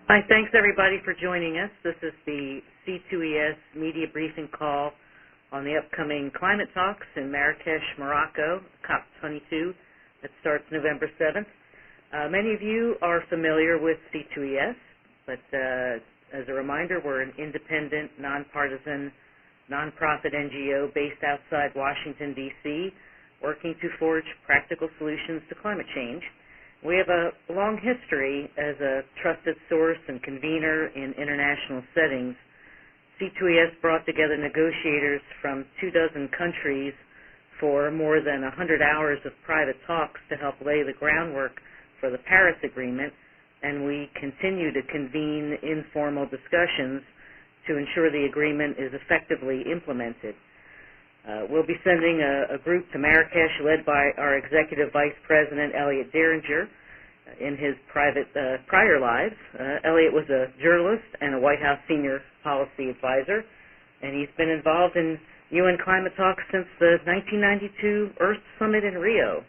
Hi, thanks everybody for joining us. This is the C2ES media briefing call on the upcoming climate talks in Marrakech, Morocco, COP22, that starts November 7th. Many of you are familiar with C2ES, but as a reminder, we're an independent, nonpartisan, nonprofit NGO based outside Washington, D.C., working to forge practical solutions to climate change. We have a long history as a trusted source and convener in international settings. C2ES brought together negotiators from 24 countries for more than 100 hours of private talks to help lay the groundwork for the Paris Agreement, and we continue to convene informal discussions to ensure the agreement is effectively implemented. We'll be sending a group to Marrakech led by our Executive Vice President, Elliot Diringer. In his prior lives, Elliot was a journalist and a White House senior policy advisor, and he's been involved in UN climate talks since the 1992 Earth Summit in Rio.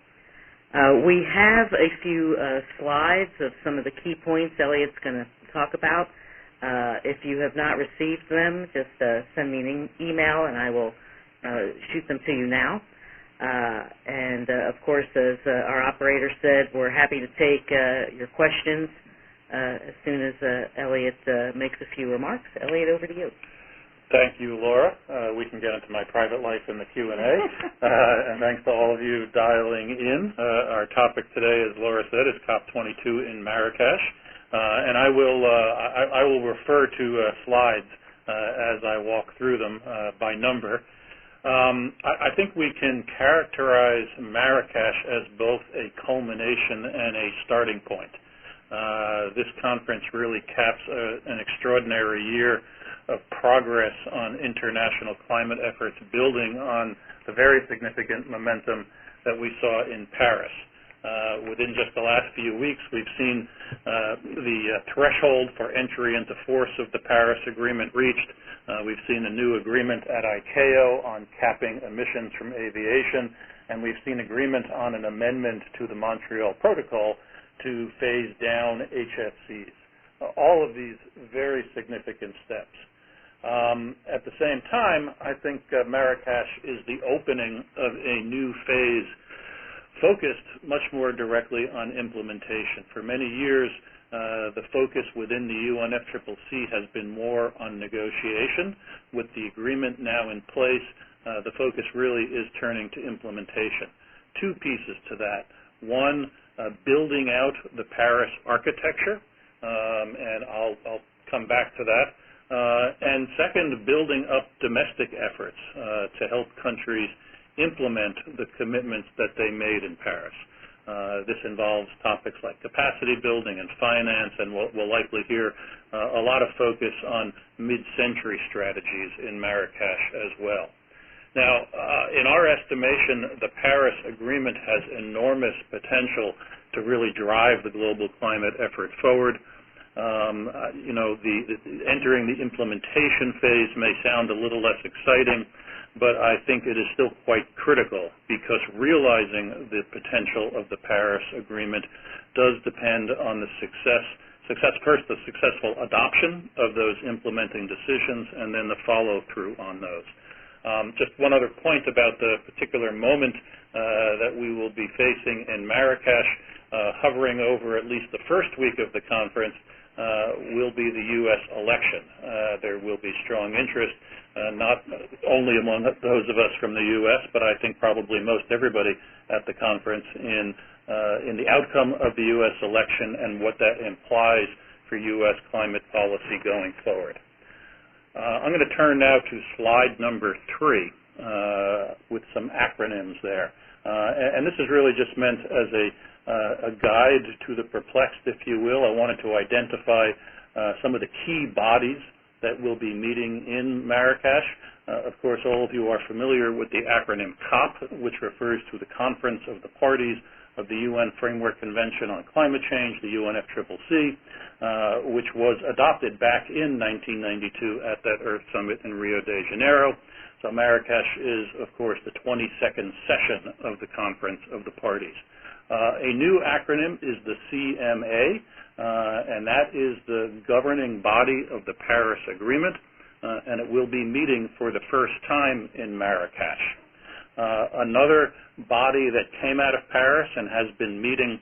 We have a few slides of some of the key points Elliot's going to talk about. If you have not received them, just send me an email and I will shoot them to you now. Of course, as our operator said, we're happy to take your questions as soon as Elliot makes a few remarks. Elliot, over to you. Thank you, Laura. We can get into my private life in the Q&A. And thanks to all of you dialing in. Our topic today, as Laura said, is COP22 in Marrakech. And I will refer to slides as I walk through them by number. I think we can characterize Marrakech as both a culmination and a starting point. This conference really caps an extraordinary year of progress on international climate efforts, building on the very significant momentum that we saw in Paris. Within just the last few weeks, we've seen the threshold for entry into force of the Paris Agreement reached. We've seen a new agreement at ICAO on capping emissions from aviation, and we've seen agreement on an amendment to the Montreal Protocol to phase down HFCs. All of these very significant steps. At the same time, I think Marrakech is the opening of a new phase focused much more directly on implementation. For many years, the focus within the UNFCCC has been more on negotiation. With the agreement now in place, the focus really is turning to implementation. Two pieces to that. One, building out the Paris architecture, and I'll come back to that. And second, building up domestic efforts to help countries implement the commitments that they made in Paris. This involves topics like capacity building and finance, and we'll likely hear a lot of focus on mid-century strategies in Marrakech as well. Now, in our estimation, the Paris Agreement has enormous potential to really drive the global climate effort forward. Entering the implementation phase may sound a little less exciting, but I think it is still quite critical because realizing the potential of the Paris Agreement does depend on the the successful adoption of those implementing decisions, and then the follow-through on those. Just one other point about the particular moment that we will be facing in Marrakech, hovering over at least the first week of the conference, will be the U.S. election. There will be strong interest, not only among those of us from the U.S., but I think probably most everybody at the conference in the outcome of the U.S. election and what that implies for U.S. climate policy going forward. I'm going to turn now to slide number 3 with some acronyms there. And this is really just meant as a guide to the perplexed, if you will. I wanted to identify some of the key bodies that will be meeting in Marrakech. Of course, all of you are familiar with the acronym COP, which refers to the Conference of the Parties of the UN Framework Convention on Climate Change, the UNFCCC, which was adopted back in 1992 at that Earth Summit in Rio de Janeiro. So Marrakech is, of course, the 22nd session of the Conference of the Parties. A new acronym is the CMA, and that is the governing body of the Paris Agreement, and it will be meeting for the first time in Marrakech. Another body that came out of Paris and has been meeting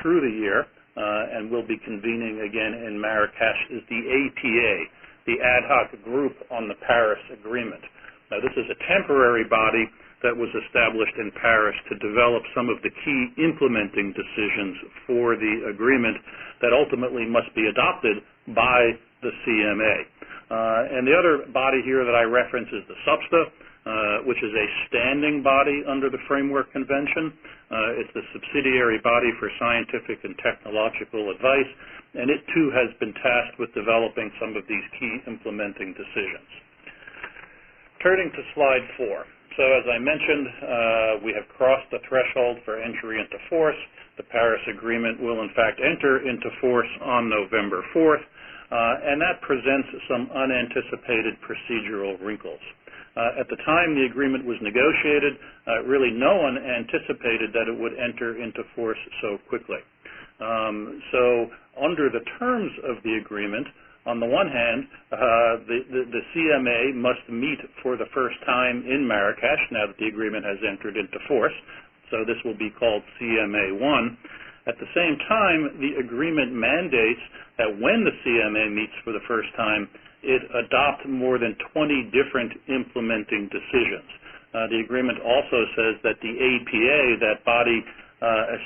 through the year and will be convening again in Marrakech is the APA, the Ad Hoc Group on the Paris Agreement. Now, this is a temporary body that was established in Paris to develop some of the key implementing decisions for the agreement that ultimately must be adopted by the CMA. And the other body here that I reference is the SUBSTA, which is a standing body under the Framework Convention. It's the subsidiary body for scientific and technological advice, and it too has been tasked with developing some of these key implementing decisions. Turning to slide 4. So as I mentioned, we have crossed the threshold for entry into force. The Paris Agreement will in fact enter into force on November 4th, and that presents some unanticipated procedural wrinkles. At the time the agreement was negotiated, really no one anticipated that it would enter into force so quickly. So under the terms of the agreement, on the one hand, the CMA must meet for the first time in Marrakech now that the agreement has entered into force. So this will be called CMA 1. At the same time, the agreement mandates that when the CMA meets for the first time, it adopt more than 20 different implementing decisions. The agreement also says that the APA, that body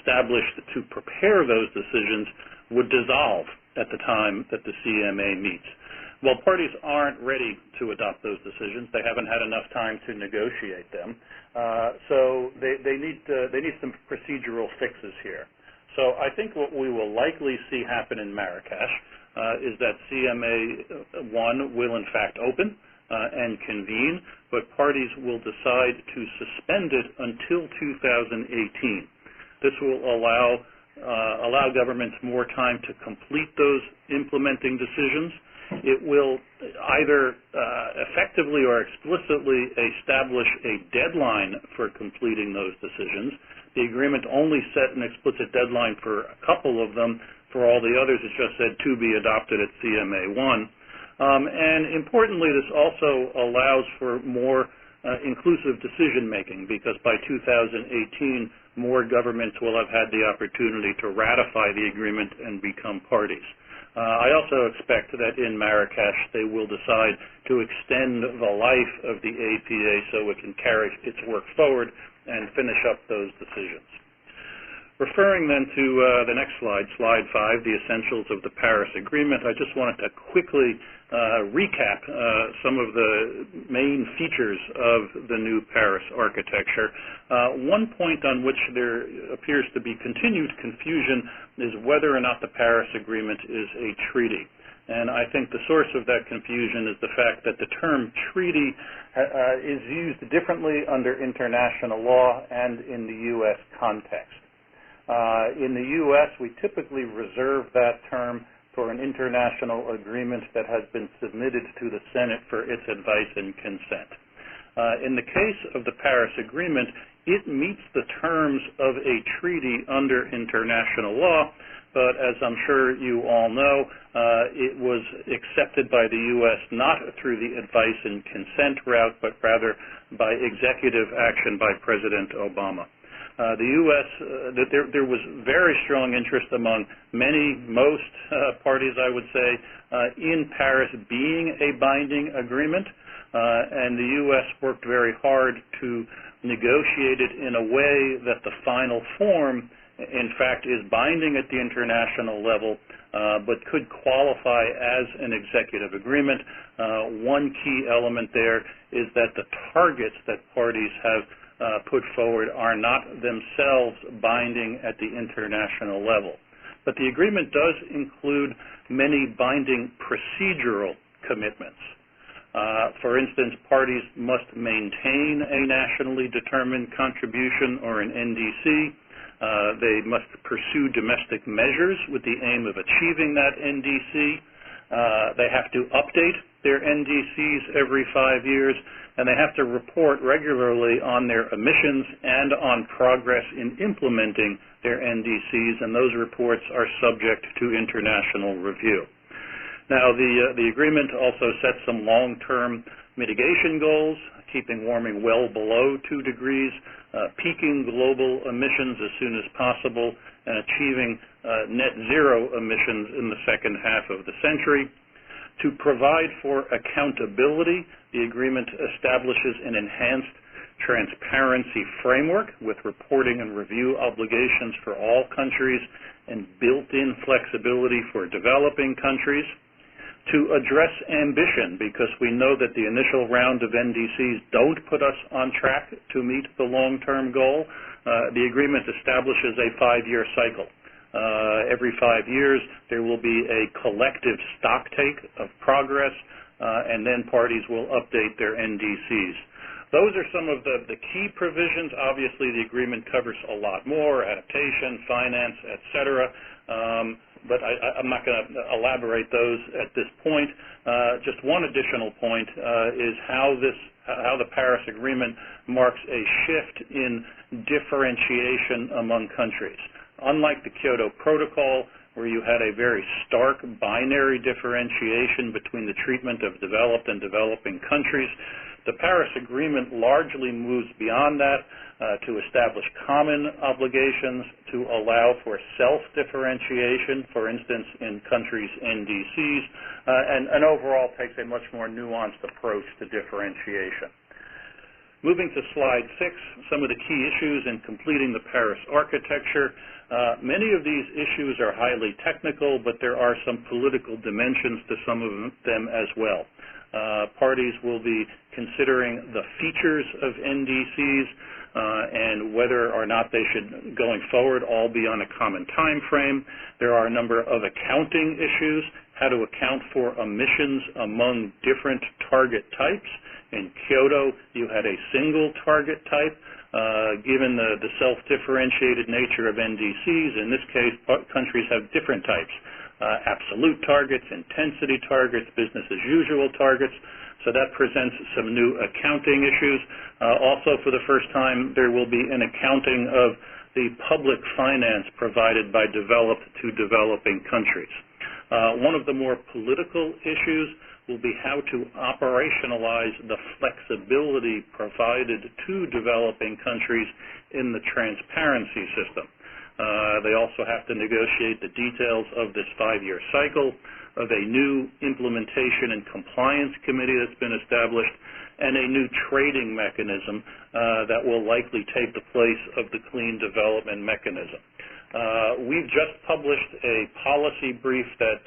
established to prepare those decisions, would dissolve at the time that the CMA meets. Well, parties aren't ready to adopt those decisions. They haven't had enough time to negotiate them. So they need some procedural fixes here. So I think what we will likely see happen in Marrakech is that CMA 1 will in fact open and convene, but parties will decide to suspend it until 2018. This will allow governments more time to complete those implementing decisions. It will either effectively or explicitly establish a deadline for completing those decisions. The agreement only set an explicit deadline for a couple of them. For all the others, it just said to be adopted at CMA 1. And importantly, this also allows for more inclusive decision-making, because by 2018, more governments will have had the opportunity to ratify the agreement and become parties. I also expect that in Marrakech, they will decide to extend the life of the APA so it can carry its work forward and finish up those decisions. Referring then to the next slide, slide 5, the essentials of the Paris Agreement, I just wanted to quickly recap some of the main features of the new Paris architecture. One point on which there appears to be continued confusion is whether or not the Paris Agreement is a treaty. And I think the source of that confusion is the fact that the term treaty is used differently under international law and in the U.S. context. In the U.S., we typically reserve that term for an international agreement that has been submitted to the Senate for its advice and consent. In the case of the Paris Agreement, it meets the terms of a treaty under international law, but as I'm sure you all know, it was accepted by the U.S. not through the advice and consent route, but rather by executive action by President Obama. The U.S., there was very strong interest among most parties, I would say, in Paris being a binding agreement, and the U.S. worked very hard to negotiate it in a way that the final form, in fact, is binding at the international level, but could qualify as an executive agreement. One key element there is that the targets that parties have put forward are not themselves binding at the international level. But the agreement does include many binding procedural commitments. For instance, parties must maintain a nationally determined contribution or an NDC. They must pursue domestic measures with the aim of achieving that NDC. They have to update their NDCs every 5 years, and they have to report regularly on their emissions and on progress in implementing their NDCs, and those reports are subject to international review. Now, the agreement also sets some long-term mitigation goals, keeping warming well below 2 degrees, peaking global emissions as soon as possible, and achieving net zero emissions in the second half of the century. To provide for accountability, the agreement establishes an enhanced transparency framework with reporting and review obligations for all countries and built-in flexibility for developing countries. To address ambition, because we know that the initial round of NDCs don't put us on track to meet the long-term goal, the agreement establishes a 5-year cycle. Every 5 years, there will be a collective stocktake of progress, and then parties will update their NDCs. Those are some of the key provisions. Obviously, the agreement covers a lot more: adaptation, finance, etc. But I'm not going to elaborate those at this point. Just one additional point is how the Paris Agreement marks a shift in differentiation among countries. Unlike the Kyoto Protocol, where you had a very stark binary differentiation between the treatment of developed and developing countries, the Paris Agreement largely moves beyond that to establish common obligations to allow for self-differentiation, for instance, in countries' NDCs, and overall takes a much more nuanced approach to differentiation. Moving to slide 6, some of the key issues in completing the Paris architecture. Many of these issues are highly technical, but there are some political dimensions to some of them as well. Parties will be considering the features of NDCs and whether or not they should, going forward, all be on a common time frame. There are a number of accounting issues, how to account for emissions among different target types. In Kyoto, you had a single target type. Given the self-differentiated nature of NDCs, in this case, countries have different types. Absolute targets, intensity targets, business as usual targets. So that presents some new accounting issues. Also, for the first time, there will be an accounting of the public finance provided by developed to developing countries. One of the more political issues will be how to operationalize the flexibility provided to developing countries in the transparency system. They also have to negotiate the details of this 5-year cycle, of a new implementation and compliance committee that's been established, and a new trading mechanism that will likely take the place of the clean development mechanism. We've just published a policy brief that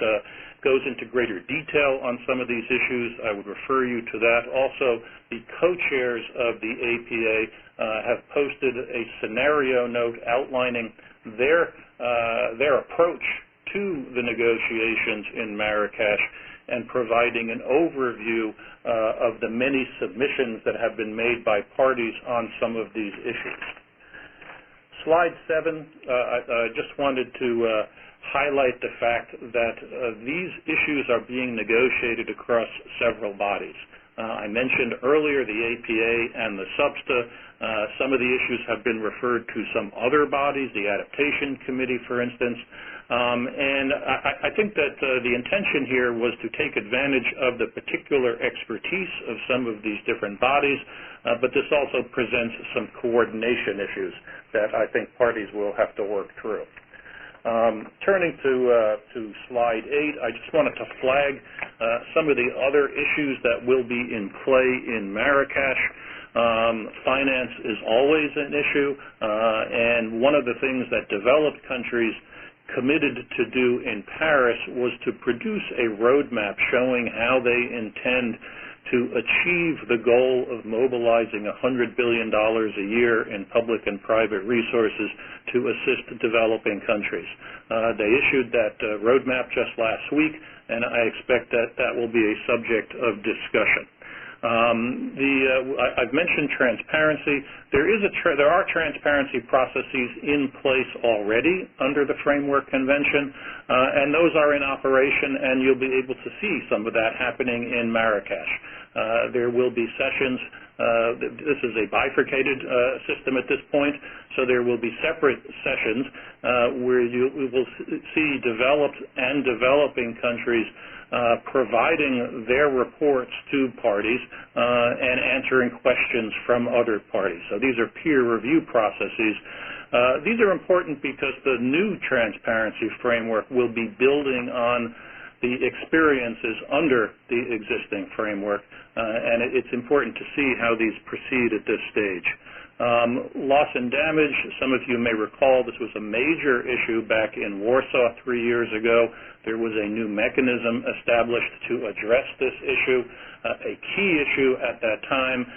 goes into greater detail on some of these issues. I would refer you to that. Also, the co-chairs of the APA have posted a scenario note outlining their approach to the negotiations in Marrakech and providing an overview of the many submissions that have been made by parties on some of these issues. Slide 7, I just wanted to highlight the fact that these issues are being negotiated across several bodies. I mentioned earlier the APA and the SUBSTA. Some of the issues have been referred to some other bodies, the Adaptation Committee, for instance. And I think that the intention here was to take advantage of the particular expertise of some of these different bodies, but this also presents some coordination issues that I think parties will have to work through. Turning to slide 8, I just wanted to flag some of the other issues that will be in play in Marrakech. Finance is always an issue, and one of the things that developed countries committed to do in Paris was to produce a roadmap showing how they intend to achieve the goal of mobilizing $100 billion a year in public and private resources to assist developing countries. They issued that roadmap just last week, and I expect that that will be a subject of discussion. I've mentioned transparency. There are transparency processes in place already under the Framework Convention, and those are in operation, and you'll be able to see some of that happening in Marrakech. There will be sessions. This is a bifurcated system at this point, so there will be separate sessions where you will see developed and developing countries providing their reports to parties and answering questions from other parties. So these are peer review processes. These are important because the new transparency framework will be building on the experiences under the existing framework, and it's important to see how these proceed at this stage. Loss and damage, some of you may recall this was a major issue back in Warsaw 3 years ago. There was a new mechanism established to address this issue. A key issue at that time,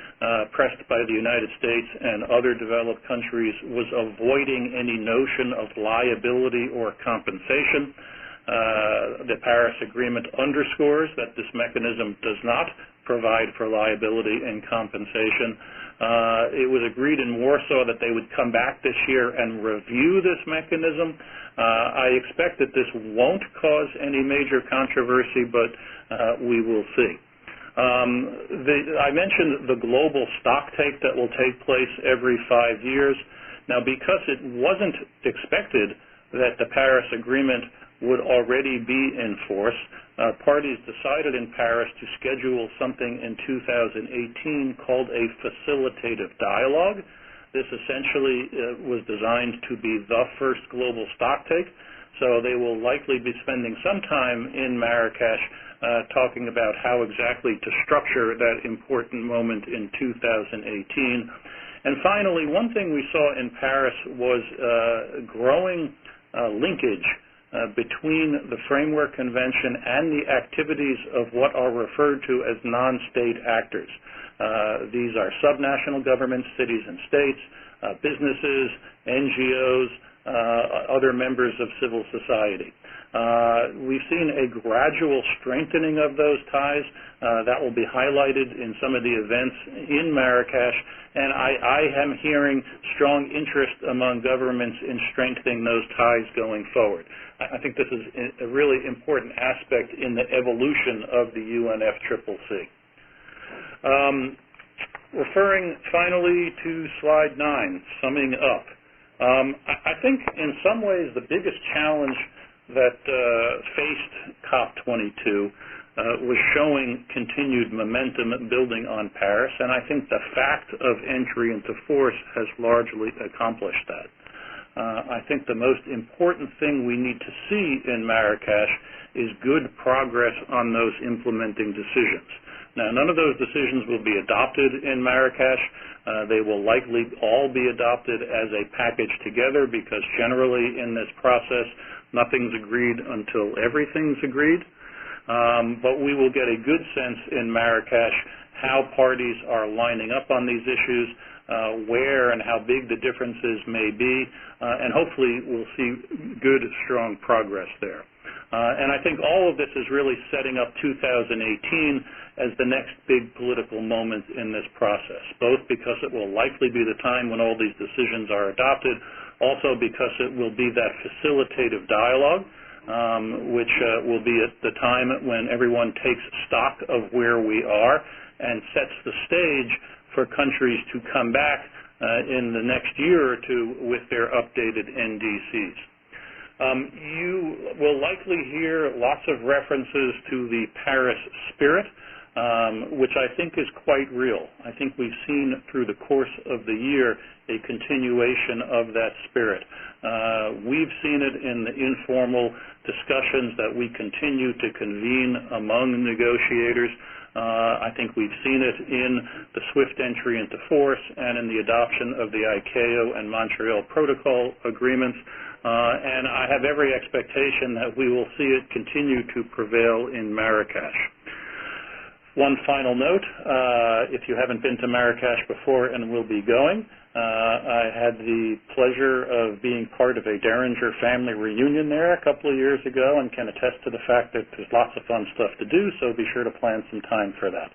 pressed by the United States and other developed countries, was avoiding any notion of liability or compensation. The Paris Agreement underscores that this mechanism does not provide for liability and compensation. It was agreed in Warsaw that they would come back this year and review this mechanism. I expect that this won't cause any major controversy, but we will see. I mentioned the global stocktake that will take place every 5 years. Now, because it wasn't expected that the Paris Agreement would already be in force, parties decided in Paris to schedule something in 2018 called a facilitative dialogue. This essentially was designed to be the first global stocktake, so they will likely be spending some time in Marrakech talking about how exactly to structure that important moment in 2018. And finally, one thing we saw in Paris was growing linkage between the Framework Convention and the activities of what are referred to as non-state actors. These are subnational governments, cities and states, businesses, NGOs, other members of civil society. We've seen a gradual strengthening of those ties. That will be highlighted in some of the events in Marrakech, and I am hearing strong interest among governments in strengthening those ties going forward. I think this is a really important aspect in the evolution of the UNFCCC. Referring finally to slide 9, summing up. I think in some ways the biggest challenge that faced COP22 was showing continued momentum building on Paris, and I think the fact of entry into force has largely accomplished that. I think the most important thing we need to see in Marrakech is good progress on those implementing decisions. Now, none of those decisions will be adopted in Marrakech. They will likely all be adopted as a package together because generally in this process nothing's agreed until everything's agreed. But we will get a good sense in Marrakech how parties are lining up on these issues, where and how big the differences may be, and hopefully we'll see good, strong progress there. And I think all of this is really setting up 2018 as the next big political moment in this process, both because it will likely be the time when all these decisions are adopted, also because it will be that facilitative dialogue, which will be at the time when everyone takes stock of where we are and sets the stage for countries to come back in the next year or two with their updated NDCs. You will likely hear lots of references to the Paris spirit, which I think is quite real. I think we've seen through the course of the year a continuation of that spirit. We've seen it in the informal discussions that we continue to convene among negotiators. I think we've seen it in the swift entry into force and in the adoption of the ICAO and Montreal Protocol agreements. And I have every expectation that we will see it continue to prevail in Marrakech. One final note, if you haven't been to Marrakech before and will be going, I had the pleasure of being part of a Diringer family reunion there a couple of years ago and can attest to the fact that there's lots of fun stuff to do, so be sure to plan some time for that.